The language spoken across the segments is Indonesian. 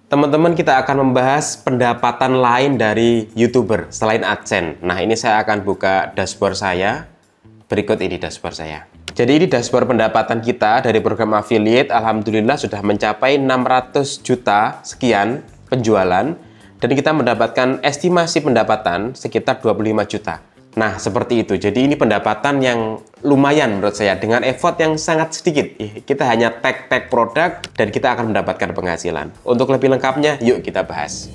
Teman-teman, kita akan membahas pendapatan lain dari YouTuber selain AdSense. Nah, ini saya akan buka dashboard saya. Berikut ini dashboard saya. Jadi ini dashboard pendapatan kita dari program affiliate. Alhamdulillah sudah mencapai 600 juta sekian penjualan. Dan kita mendapatkan estimasi pendapatan sekitar 25 juta. Nah, seperti itu. Jadi ini pendapatan yang lumayan menurut saya dengan effort yang sangat sedikit. Kita hanya tag produk dan kita akan mendapatkan penghasilan. Untuk lebih lengkapnya, yuk kita bahas.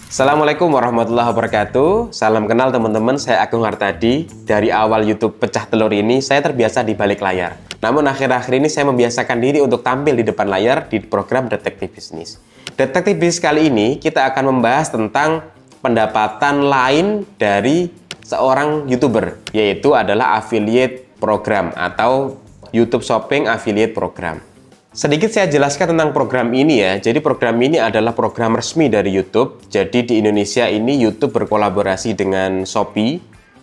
Assalamualaikum warahmatullahi wabarakatuh. Salam kenal teman-teman, saya Agung Hartadi. Dari awal YouTube Pecah Telur ini, saya terbiasa di balik layar. Namun akhir-akhir ini saya membiasakan diri untuk tampil di depan layar di program Detektif Bisnis. Detektif Bisnis kali ini kita akan membahas tentang pendapatan lain dari seorang YouTuber, yaitu adalah affiliate program atau YouTube Shopping Affiliate Program. Sedikit saya jelaskan tentang program ini ya. Jadi program ini adalah program resmi dari YouTube. Jadi di Indonesia ini YouTube berkolaborasi dengan Shopee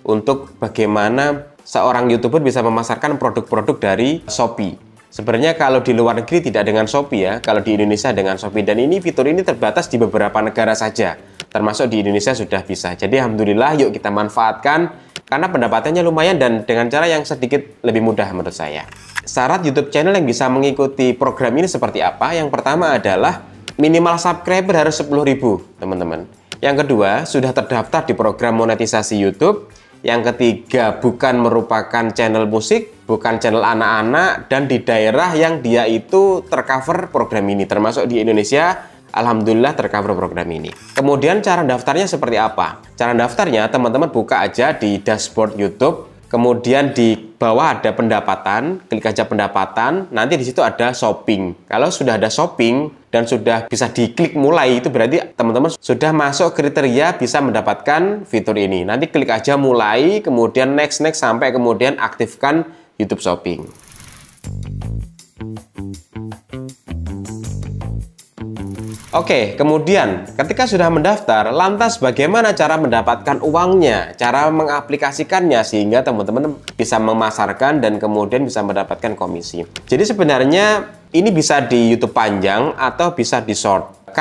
untuk bagaimana seorang YouTuber bisa memasarkan produk-produk dari Shopee. Sebenarnya kalau di luar negeri tidak dengan Shopee ya, kalau di Indonesia dengan Shopee. Dan ini fitur ini terbatas di beberapa negara saja, termasuk di Indonesia sudah bisa. Jadi alhamdulillah yuk kita manfaatkan karena pendapatannya lumayan dan dengan cara yang sedikit lebih mudah menurut saya. Syarat YouTube channel yang bisa mengikuti program ini seperti apa? Yang pertama adalah minimal subscriber harus 10.000 teman-teman. Yang kedua, sudah terdaftar di program monetisasi YouTube. Yang ketiga, bukan merupakan channel musik, bukan channel anak-anak, dan di daerah yang dia itu tercover program ini, termasuk di Indonesia. Alhamdulillah tercover program ini. Kemudian cara daftarnya seperti apa? Cara daftarnya teman-teman buka aja di dashboard YouTube. Kemudian di bawah ada pendapatan, klik aja pendapatan, nanti di situ ada shopping. Kalau sudah ada shopping dan sudah bisa diklik mulai, itu berarti teman-teman sudah masuk kriteria bisa mendapatkan fitur ini. Nanti klik aja mulai, kemudian next sampai kemudian aktifkan YouTube Shopping. Oke, kemudian ketika sudah mendaftar, lantas bagaimana cara mendapatkan uangnya, cara mengaplikasikannya sehingga teman-teman bisa memasarkan dan kemudian bisa mendapatkan komisi. Jadi sebenarnya ini bisa di YouTube panjang atau bisa di short.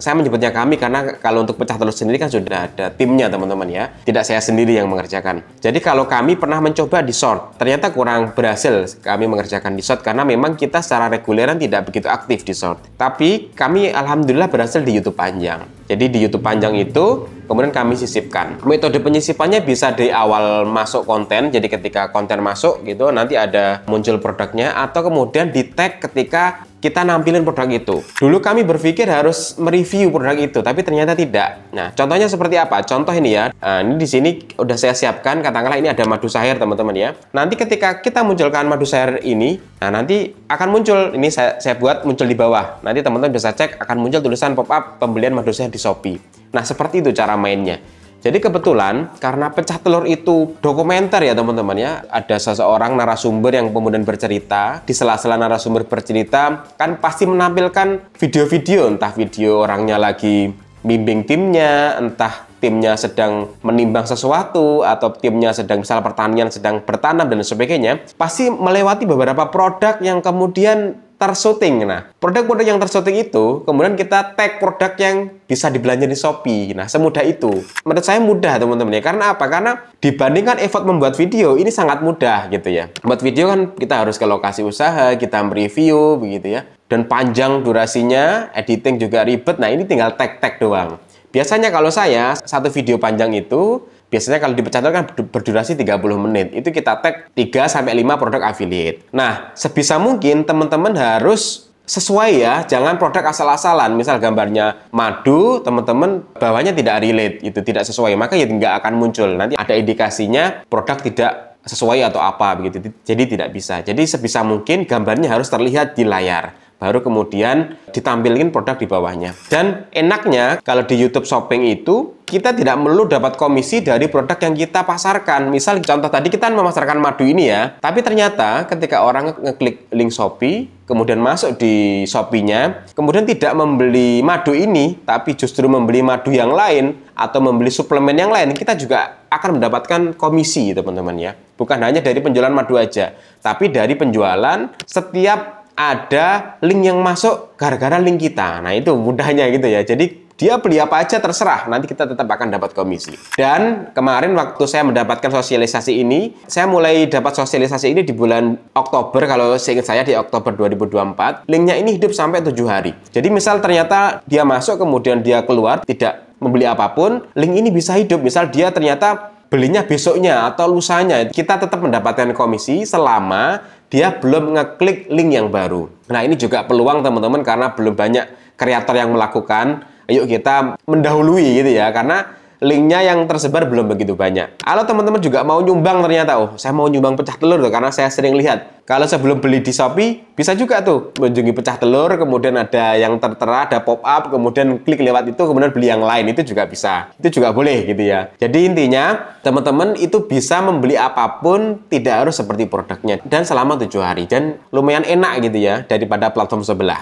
Saya menyebutnya kami karena kalau untuk Pecah Telur sendiri kan sudah ada timnya teman-teman ya. Tidak saya sendiri yang mengerjakan. Jadi kalau kami pernah mencoba di short, ternyata kurang berhasil kami mengerjakan di short karena memang kita secara reguleran tidak begitu aktif di short. Tapi kami alhamdulillah berhasil di YouTube panjang. Jadi di YouTube panjang itu kemudian kami sisipkan. Metode penyisipannya bisa di awal masuk konten. Jadi ketika konten masuk gitu nanti ada muncul produknya atau kemudian di tag ketika kita nampilin produk itu. Dulu kami berpikir harus mereview produk itu, tapi ternyata tidak. Nah, contohnya seperti apa? Contoh ini ya. Nah, ini di sini udah saya siapkan. Katakanlah ini ada madu syair, teman-teman ya. Nanti ketika kita munculkan madu syair ini, nah nanti akan muncul. Ini saya buat muncul di bawah. Nanti teman-teman bisa cek akan muncul tulisan pop-up pembelian madu syair di Shopee. Nah, seperti itu cara mainnya. Jadi kebetulan karena Pecah Telur itu dokumenter ya teman-teman ya. Ada seseorang narasumber yang kemudian bercerita. Di sela-sela narasumber bercerita kan pasti menampilkan video-video. Entah video orangnya lagi bimbing timnya, entah timnya sedang menimbang sesuatu, atau timnya sedang misal pertanian sedang bertanam dan sebagainya. Pasti melewati beberapa produk yang kemudian tersyuting. Nah, produk-produk yang tersyuting itu kemudian kita tag produk yang bisa dibelanja di Shopee. Nah, semudah itu. Menurut saya mudah, teman-teman ya. Karena apa? Karena dibandingkan effort membuat video, ini sangat mudah gitu ya. Membuat video kan kita harus ke lokasi usaha, kita mereview begitu ya. Dan panjang durasinya, editing juga ribet. Nah, ini tinggal tag-tag doang. Biasanya kalau saya, satu video panjang itu biasanya kalau di Pecah Telur kan berdurasi 30 menit. Itu kita tag 3-5 produk affiliate. Nah, sebisa mungkin teman-teman harus sesuai ya. Jangan produk asal-asalan. Misal gambarnya madu, teman-teman bawahnya tidak relate. Itu tidak sesuai. Maka ya nggak akan muncul. Nanti ada indikasinya produk tidak sesuai atau apa begitu. Jadi tidak bisa. Jadi sebisa mungkin gambarnya harus terlihat di layar. Baru kemudian ditampilkan produk di bawahnya. Dan enaknya kalau di YouTube Shopping itu kita tidak perlu dapat komisi dari produk yang kita pasarkan. Misal contoh tadi kita memasarkan madu ini ya, tapi ternyata ketika orang ngeklik link Shopee, kemudian masuk di Shopee-nya, kemudian tidak membeli madu ini, tapi justru membeli madu yang lain atau membeli suplemen yang lain, kita juga akan mendapatkan komisi, teman-teman ya. Bukan hanya dari penjualan madu aja, tapi dari penjualan setiap ada link yang masuk gara-gara link kita. Nah, itu mudahnya gitu ya. Jadi dia beli apa aja terserah, nanti kita tetap akan dapat komisi. Dan kemarin waktu saya mendapatkan sosialisasi ini, saya mulai dapat sosialisasi ini di bulan Oktober, kalau seingat saya di Oktober 2024. Linknya ini hidup sampai 7 hari. Jadi misal ternyata dia masuk kemudian dia keluar, tidak membeli apapun, link ini bisa hidup. Misal dia ternyata belinya besoknya atau lusanya, kita tetap mendapatkan komisi selama dia belum ngeklik link yang baru. Nah, ini juga peluang teman-teman karena belum banyak kreator yang melakukan. Ayo kita mendahului gitu ya, karena linknya yang tersebar belum begitu banyak. Kalau teman-teman juga mau nyumbang ternyata, oh saya mau nyumbang pecah telur tuh, karena saya sering lihat. Kalau sebelum beli di Shopee, bisa juga tuh mengunjungi pecah telur, kemudian ada yang tertera, ada pop-up, kemudian klik lewat itu, kemudian beli yang lain, itu juga bisa. Itu juga boleh gitu ya. Jadi intinya, teman-teman itu bisa membeli apapun, tidak harus seperti produknya. Dan selama 7 hari, dan lumayan enak gitu ya, daripada platform sebelah.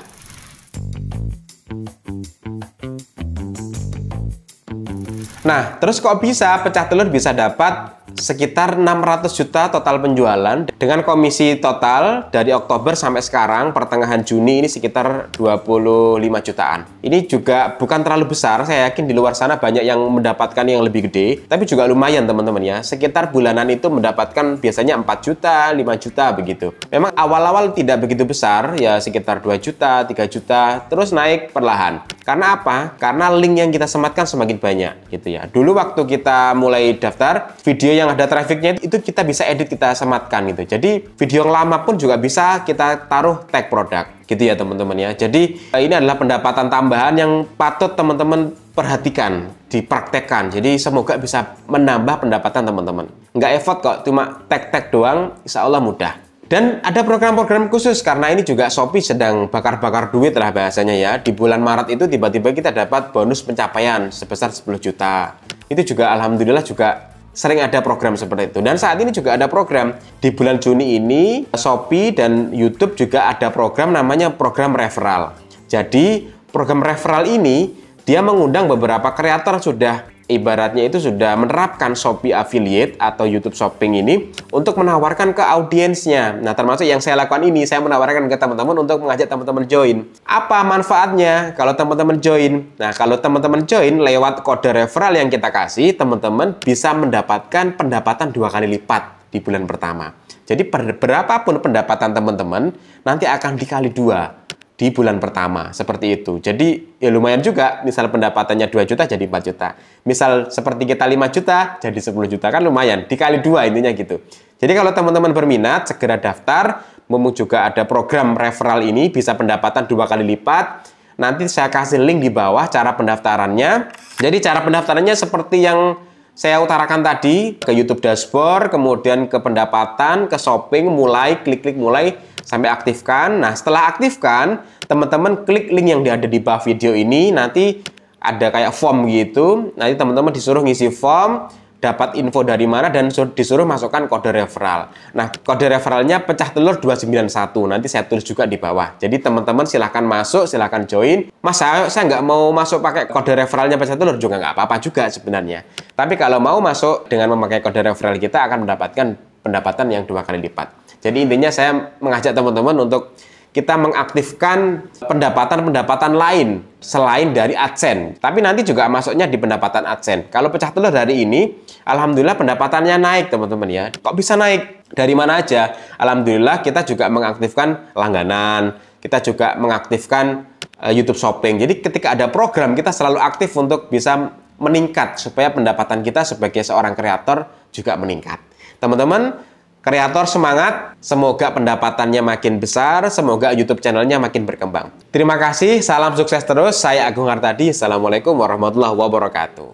Nah, terus kok bisa pecah telur bisa dapat sekitar 600 juta total penjualan dengan komisi total dari Oktober sampai sekarang pertengahan Juni ini sekitar 25 jutaan. Ini juga bukan terlalu besar, saya yakin di luar sana banyak yang mendapatkan yang lebih gede, tapi juga lumayan teman-teman ya. Sekitar bulanan itu mendapatkan biasanya 4 juta, 5 juta begitu. Memang awal-awal tidak begitu besar, ya sekitar 2 juta, 3 juta, terus naik perlahan. Karena apa? Karena link yang kita sematkan semakin banyak gitu ya. Dulu waktu kita mulai daftar, video yang ada trafficnya itu kita bisa edit, kita sematkan gitu. Jadi video yang lama pun juga bisa kita taruh tag produk gitu ya teman-teman ya. Jadi ini adalah pendapatan tambahan yang patut teman-teman perhatikan, dipraktekkan. Jadi semoga bisa menambah pendapatan teman-teman. Nggak effort kok, cuma tag-tag doang, insya Allah mudah. Dan ada program-program khusus karena ini juga Shopee sedang bakar-bakar duit lah bahasanya ya. Di bulan Maret itu tiba-tiba kita dapat bonus pencapaian sebesar 10 juta. Itu juga alhamdulillah juga sering ada program seperti itu. Dan saat ini juga ada program di bulan Juni ini Shopee dan YouTube juga ada program namanya program referral. Jadi program referral ini dia mengundang beberapa kreator sudah ibaratnya itu sudah menerapkan Shopee Affiliate atau YouTube Shopping ini untuk menawarkan ke audiensnya. Nah, termasuk yang saya lakukan ini, saya menawarkan ke teman-teman untuk mengajak teman-teman join. Apa manfaatnya kalau teman-teman join? Nah, kalau teman-teman join lewat kode referral yang kita kasih, teman-teman bisa mendapatkan pendapatan 2 kali lipat di bulan pertama. Jadi berapapun pendapatan teman-teman, nanti akan dikali 2 di bulan pertama, seperti itu. Jadi ya lumayan juga, misal pendapatannya 2 juta jadi 4 juta. Misal seperti kita 5 juta jadi 10 juta, kan lumayan, dikali 2 intinya gitu. Jadi kalau teman-teman berminat, segera daftar. Mumpung juga ada program referral ini, bisa pendapatan 2 kali lipat. Nanti saya kasih link di bawah cara pendaftarannya. Jadi cara pendaftarannya seperti yang saya utarakan tadi, ke YouTube Dashboard, kemudian ke pendapatan, ke shopping, mulai, klik-klik mulai, sampai aktifkan. Nah, setelah aktifkan, teman-teman klik link yang ada di bawah video ini, nanti ada kayak form gitu. Nanti teman-teman disuruh ngisi form, dapat info dari mana, dan disuruh masukkan kode referral. Nah, kode referralnya pecah telur 291. Nanti saya tulis juga di bawah. Jadi teman-teman silahkan masuk, silahkan join. Mas, saya nggak mau masuk pakai kode referralnya pecah telur juga nggak apa-apa juga sebenarnya. Tapi kalau mau masuk dengan memakai kode referral kita akan mendapatkan pendapatan yang 2 kali lipat. Jadi intinya saya mengajak teman-teman untuk kita mengaktifkan pendapatan-pendapatan lain selain dari AdSense. Tapi nanti juga masuknya di pendapatan AdSense. Kalau pecah telur hari ini, alhamdulillah pendapatannya naik teman-teman ya. Kok bisa naik? Dari mana aja? Alhamdulillah kita juga mengaktifkan langganan, kita juga mengaktifkan YouTube Shopping. Jadi ketika ada program kita selalu aktif untuk bisa meningkat supaya pendapatan kita sebagai seorang kreator juga meningkat. Teman-teman, kreator semangat, semoga pendapatannya makin besar, semoga YouTube channelnya makin berkembang. Terima kasih, salam sukses terus. Saya Agung Hartadi. Assalamualaikum warahmatullahi wabarakatuh.